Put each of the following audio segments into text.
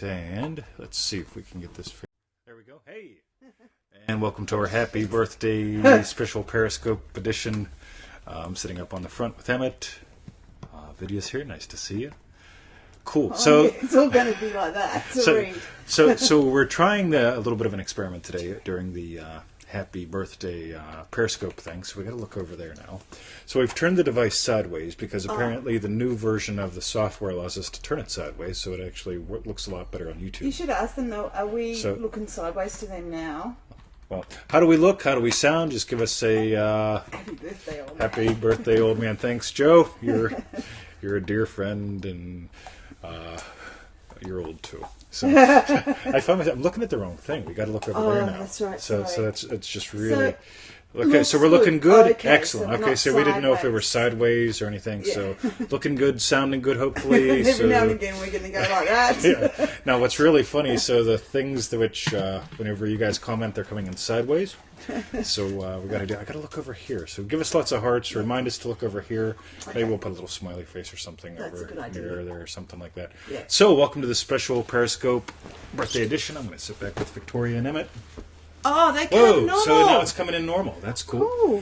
right, and let's see if we can get this. There we go. Hey, and welcome to our happy birthday special Periscope edition. I'm sitting up on the front with Emmett. Vidya's here. Nice to see you. Cool. So it's all going to be like that. So we're trying a little bit of an experiment today during the happy birthday Periscope thing. So we got to look over there now. So we've turned the device sideways because apparently the new version of the software allows us to turn it sideways, so it actually looks a lot better on YouTube. You should ask them though. Are we looking sideways to them now? Well, how do we look? How do we sound? Just give us a Happy birthday, old man. happy birthday, old man. Thanks, Joe. You're a dear friend, and you're old too. So I find myself I'm looking at the wrong thing. We got to look over there now. That's right. So sorry. it's just really. Okay, so we're looking good. Okay, Excellent. so Okay, so we didn't know if it were sideways or anything. Yeah. So looking good, sounding good, hopefully. Every now and again we're going to go like that. Yeah. Now, what's really funny, so the things which, whenever you guys comment, they're coming in sideways. So we got to do. I got to look over here. So give us lots of hearts. Remind us to look over here. Okay. Maybe we'll put a little smiley face or something over near there or something like that. Yeah. So welcome to the special Periscope birthday edition. I'm going to sit back with Victoria and Emmett. Oh, they come normal. So now it's coming in normal. That's cool. Cool.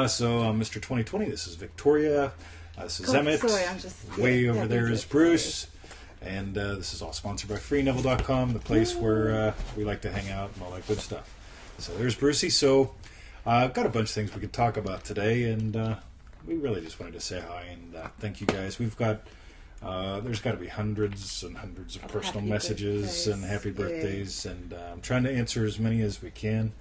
So Mr. 2020, this is Victoria. This is Emmett. Sorry, I'm just way over there is Bruce. And this is all sponsored by FreeNeville.com, the place where we like to hang out and all that good stuff. So there's Brucey. So I've got a bunch of things we could talk about today, and we really just wanted to say hi and thank you guys. We've got there's got to be hundreds and hundreds of personal messages and happy birthdays, and I'm trying to answer as many as we can.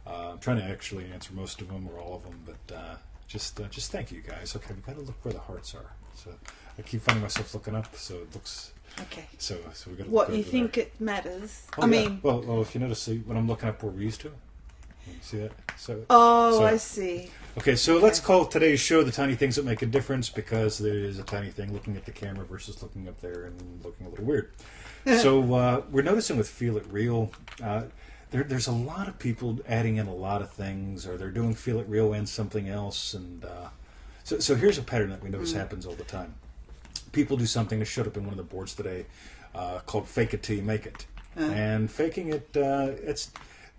I'm trying to actually answer most of them or all of them, but just thank you guys. Okay, we've got to look where the hearts are. So I keep finding myself looking up, so it looks. Okay. So we got to. What you think it matters? Oh, I mean, well, if you notice, when I'm looking up where we used to. You see that? I see. Okay, so let's call today's show The Tiny Things That Make a Difference, because there is a tiny thing looking at the camera versus looking up there and looking a little weird. So we're noticing with Feel It Real, there's a lot of people adding in a lot of things, or they're doing Feel It Real and something else. And so here's a pattern that we notice happens all the time. People do something that showed up in one of the boards today called Fake It Till You Make It. And faking it, it's,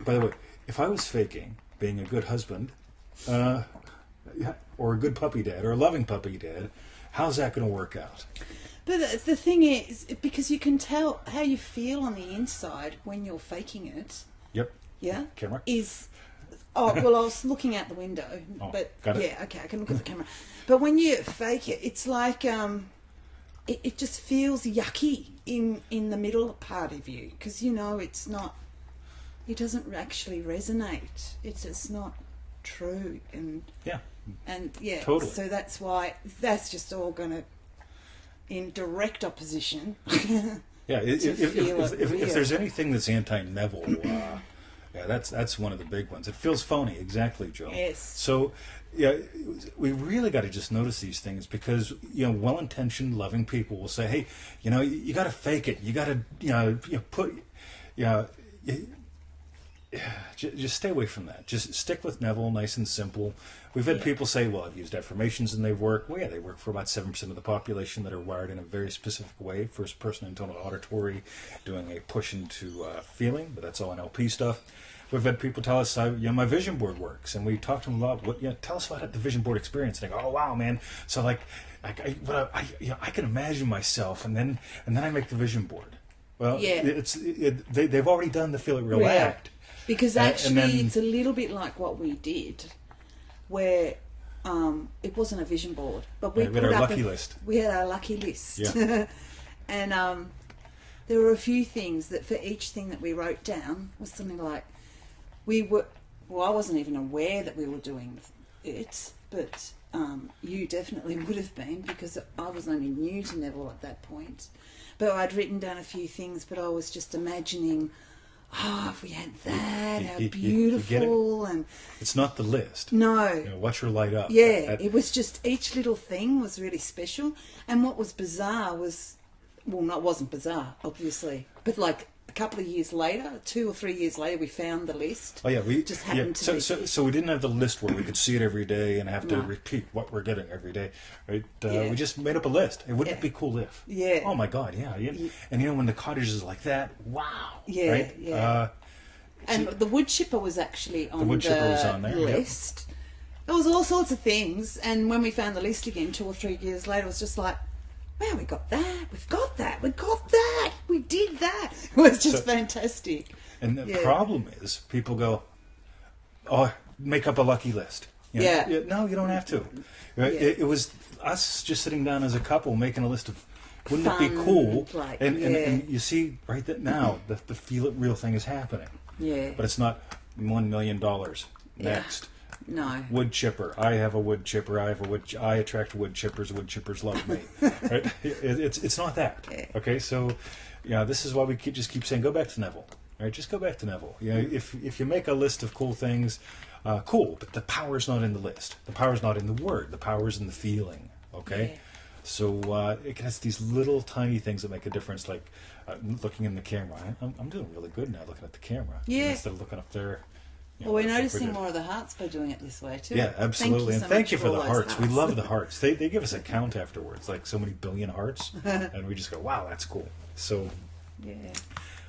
by the way, if I was faking being a good husband, or a good puppy dad, or a loving puppy dad, how's that going to work out? But the thing is, because you can tell how you feel on the inside when you're faking it. Yep. Yeah. Camera. Well, I was looking out the window, but got it. Yeah, okay, I can look at the camera. But when you fake it, it's like it just feels yucky in the middle part of you, because it's not. It doesn't actually resonate. It's not true, and totally. So that's why that's just all going to in direct opposition. Yeah, if there's anything that's anti-Neville, that's one of the big ones. It feels phony, exactly, Joe. Yes. So, we really got to just notice these things, because well-intentioned, loving people will say, "Hey, you got to fake it. You got to, put, just stay away from that. Just stick with Neville, nice and simple." We've had people say, well, I've used affirmations and they've worked. Well, yeah, they work for about 7% of the population that are wired in a very specific way. First person internal auditory, doing a push into feeling, but that's all NLP stuff. We've had people tell us, my vision board works, and we talked to them about tell us about the vision board experience. And they go, oh wow, man. So I can imagine myself, and then I make the vision board. Well, they've already done the Feel It Real act. Because actually, it's a little bit like what we did, where it wasn't a vision board, but we had our lucky list. We had our lucky list, yeah. And there were a few things that for each thing that we wrote down was something like I wasn't even aware that we were doing it, but you definitely would have been, because I was only new to Neville at that point. But I'd written down a few things, but I was just imagining, if we had that, how beautiful. And it's not the list. No. Watch her light up. Yeah, it was just each little thing was really special. And what was bizarre was, it wasn't bizarre, obviously, but like a couple of years later, 2 or 3 years later, we found the list. Oh yeah, we Just happened to be. So we didn't have the list where we could see it every day and have to No. repeat what we're getting every day, right? Yeah. We just made up a list. And wouldn't it Yeah. be cool if? Yeah. Oh my God, yeah. And when the cottage is like that, wow. Yeah, Right? yeah. And the wood chipper was actually on wood chipper was on there, yep. list. There was all sorts of things, and when we found the list again 2 or 3 years later, it was just like, wow, we got that, we got that, we did that. It was just fantastic. And the Yeah. problem is, people go, oh, make up a lucky list. You know? Yeah. No, you don't have to. Right? Yeah. It was us just sitting down as a couple making a list of, wouldn't it be Fun, cool? like, And you see right that now, the feel real thing is happening. Yeah. But it's not $1 million next. No. Wood chipper. I have a wood chipper. I attract wood chippers. Wood chippers love me. Right? It's not that. Yeah. Okay. So, yeah, this is why we just keep saying go back to Neville. Right? Just go back to Neville. You know, if you make a list of cool things, cool. But the power's not in the list. The power's not in the word. The power's in the feeling. Okay. Yeah. So it has these little tiny things that make a difference, like looking in the camera. I'm doing really good now looking at the camera. Yeah. Instead of looking up there. Well, we're that's what noticing doing. more of the hearts by doing it this way too. Yeah, absolutely. And thank you for all the those hearts. We love the hearts. They give us a count afterwards, like so many billion hearts. And we just go, wow, that's cool. So, Yeah.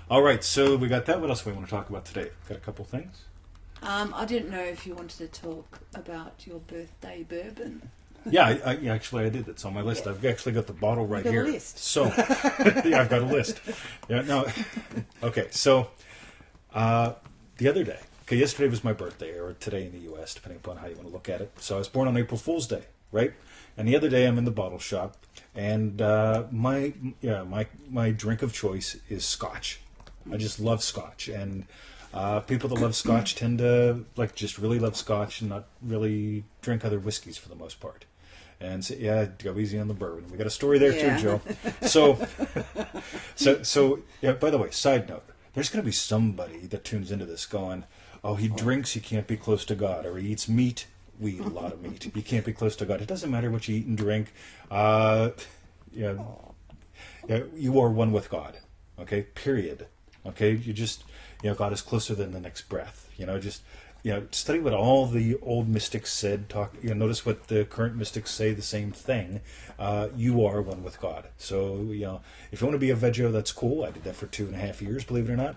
all right. So we got that. What else do we want to talk about today? Got a couple things? I didn't know if you wanted to talk about your birthday bourbon. Yeah, I actually I did. It's on my list. Yeah. I've actually got the bottle right got a here. list. So, yeah, I've got a list. Yeah, no. Okay, so the other day, yesterday was my birthday, or today in the U.S., depending upon how you want to look at it. So I was born on April Fool's Day, right? And the other day I'm in the bottle shop, and my drink of choice is Scotch. I just love Scotch, and people that love Scotch tend to just really love Scotch and not really drink other whiskeys for the most part. And so, yeah, go easy on the bourbon. We got a story there Yeah. too, Joe. So yeah. By the way, side note: there's going to be somebody that tunes into this going, "Oh, he drinks, you can't be close to God," or he eats meat. We eat a lot of meat. You can't be close to God. It doesn't matter what you eat and drink. Yeah, you are one with God. Okay, period. Okay, you just, God is closer than the next breath. Study what all the old mystics said. Notice what the current mystics say. The same thing. You are one with God. So if you want to be a veggie, that's cool. I did that for 2.5 years, believe it or not.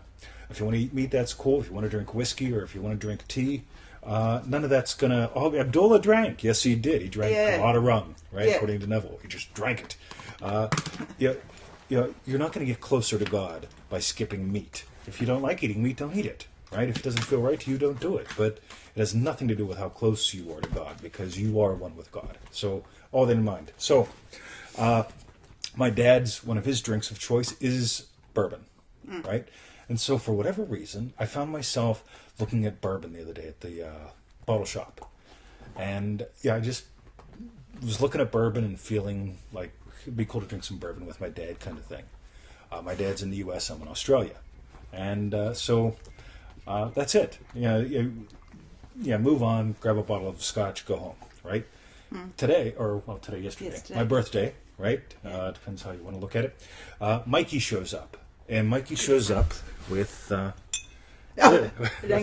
If you want to eat meat, that's cool. If you want to drink whiskey or if you want to drink tea, none of that's gonna. Oh, Abdullah drank. Yes, he did. He drank a lot of rum, right? Yeah. According to Neville, he just drank it. You're not going to get closer to God by skipping meat. If you don't like eating meat, don't eat it. Right? If it doesn't feel right to you, don't do it. But it has nothing to do with how close you are to God, because you are one with God. So all that in mind. So my dad's, one of his drinks of choice is bourbon, right? And so for whatever reason, I found myself looking at bourbon the other day at the bottle shop. And I just was looking at bourbon and feeling like it'd be cool to drink some bourbon with my dad, kind of thing. My dad's in the U.S., I'm in Australia. And so that's it. Move on, grab a bottle of scotch, go home, right? Yesterday, my birthday, right? Depends how you want to look at it. Mikey shows up. And Mikey shows up with... Hang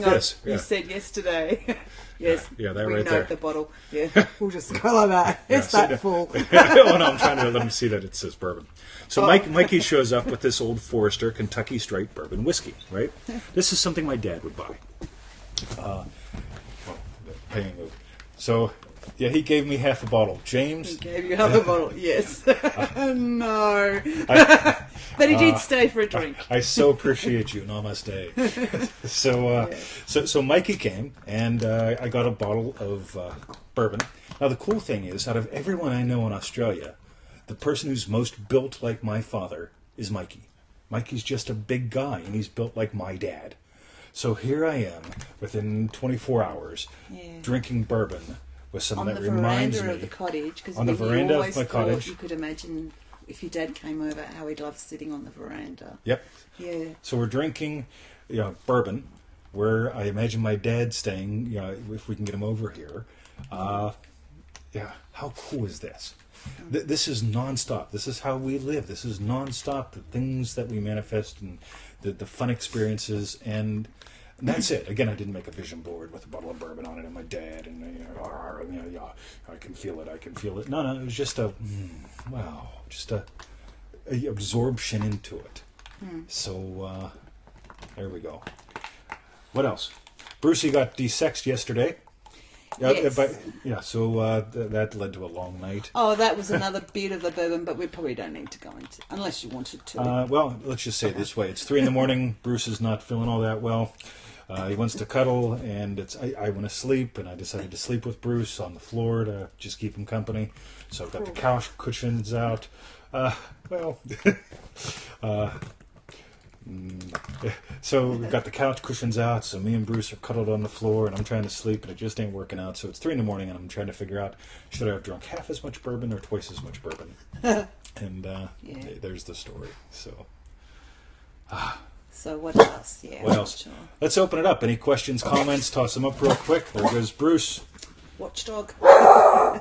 on, this. you said yesterday. Yes, Yeah, that we right know there. the bottle. Yeah, we'll just go like that. It's so that full. Oh no, I'm trying to let him see that it says bourbon. So Mikey shows up with this Old Forester Kentucky Straight Bourbon whiskey, right? This is something my dad would buy. Paying move. So, he gave me half a bottle. James? He gave you half a bottle. Yes. No. But he did stay for a drink. I so appreciate you. Namaste. So Mikey came, and I got a bottle of bourbon. Now, the cool thing is, out of everyone I know in Australia, the person who's most built like my father is Mikey. Mikey's just a big guy, and he's built like my dad. So here I am, within 24 hours, drinking bourbon with someone that reminds me... On the veranda of the cottage. Because on the veranda of my cottage. You could imagine if your dad came over, how he'd love sitting on the veranda. Yep. Yeah. So we're drinking, bourbon, where I imagine my dad staying, if we can get him over here. How cool is this? This is nonstop. This is how we live. This is nonstop. The things that we manifest and the fun experiences, and that's it. Again, I didn't make a vision board with a bottle of bourbon on it and my dad, and I can feel it. I can feel it. No, it was just wow, just a absorption into it. So there we go. What else? Brucey got desexed yesterday. Yes. So that led to a long night. Oh, that was another bit of the bourbon, but we probably don't need to go into, unless you wanted to. Well, let's just say it this way. It's 3 a.m. Bruce is not feeling all that well. He wants to cuddle, and I want to sleep, and I decided to sleep with Bruce on the floor to just keep him company. So I've got the couch cushions out. So we've got the couch cushions out, so me and Bruce are cuddled on the floor, and I'm trying to sleep, and it just ain't working out. So it's 3 a.m, and I'm trying to figure out, should I have drunk half as much bourbon or twice as much bourbon? And there's the story. So what else? Yeah. What else? Sure. Let's open it up. Any questions, comments? Toss them up real quick. There goes Bruce. Watchdog. I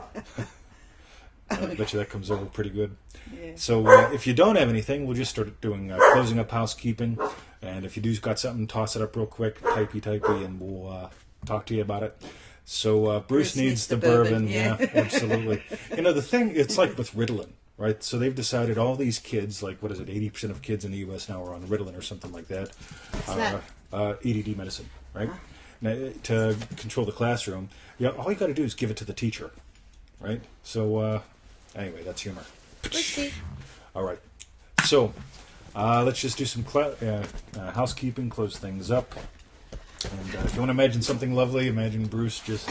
bet you that comes over pretty good. Yeah. So if you don't have anything, we'll just start doing closing up housekeeping. And if you do got something, toss it up real quick, typey, and we'll talk to you about it. So Bruce needs the bourbon. Yeah, absolutely. The thing, it's like with Ritalin, right? So they've decided all these kids, like, what is it, 80% of kids in the U.S. now are on Ritalin or something like that. What's that? EDD medicine, right? Now, to control the classroom. Yeah, all you got to do is give it to the teacher, right? So anyway, that's humor. All right. So let's just do some housekeeping, close things up. And if you want to imagine something lovely, imagine Bruce just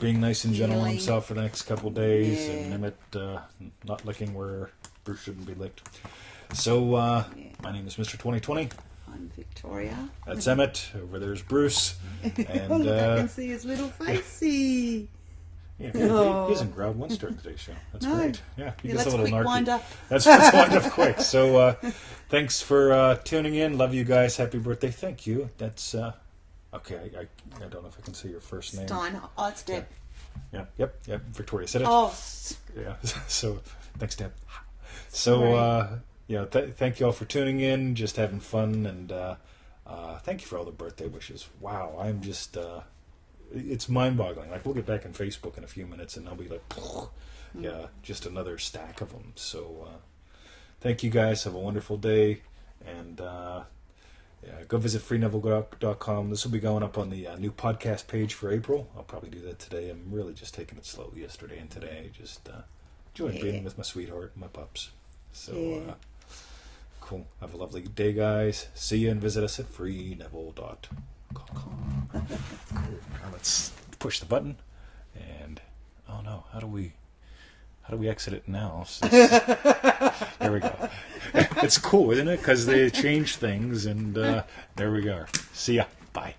being nice and gentle on himself for the next couple of days, and Emmett not licking where Bruce shouldn't be licked. So my name is Mr. 2020. I'm Victoria. That's Emmett. Over there's Bruce. And look, I can see his little facey. Yeah, he hasn't growled once during today's show. That's great. Yeah, he gets a little narky. Wind up. Let's wind up quick. So thanks for tuning in. Love you guys. Happy birthday. Thank you. That's okay. I don't know if I can say your first name. Stein. Oh, it's Deb. Yeah. Yep. Victoria said it. Oh. Yeah. So thanks, Deb. So thank you all for tuning in. Just having fun, and thank you for all the birthday wishes. Wow, I'm just. It's mind-boggling. Like, we'll get back on Facebook in a few minutes, and I'll be like, yeah, just another stack of them. So, thank you guys. Have a wonderful day, and go visit freeneville.com. This will be going up on the new podcast page for April. I'll probably do that today. I'm really just taking it slow yesterday and today. Just enjoying being with my sweetheart and my pups. So, cool. Have a lovely day, guys. See you, and visit us at freeneville.com. Now let's push the button, and oh no, how do we exit it now? There we go. It's cool, isn't it? Because they change things, and there we go. See ya. Bye.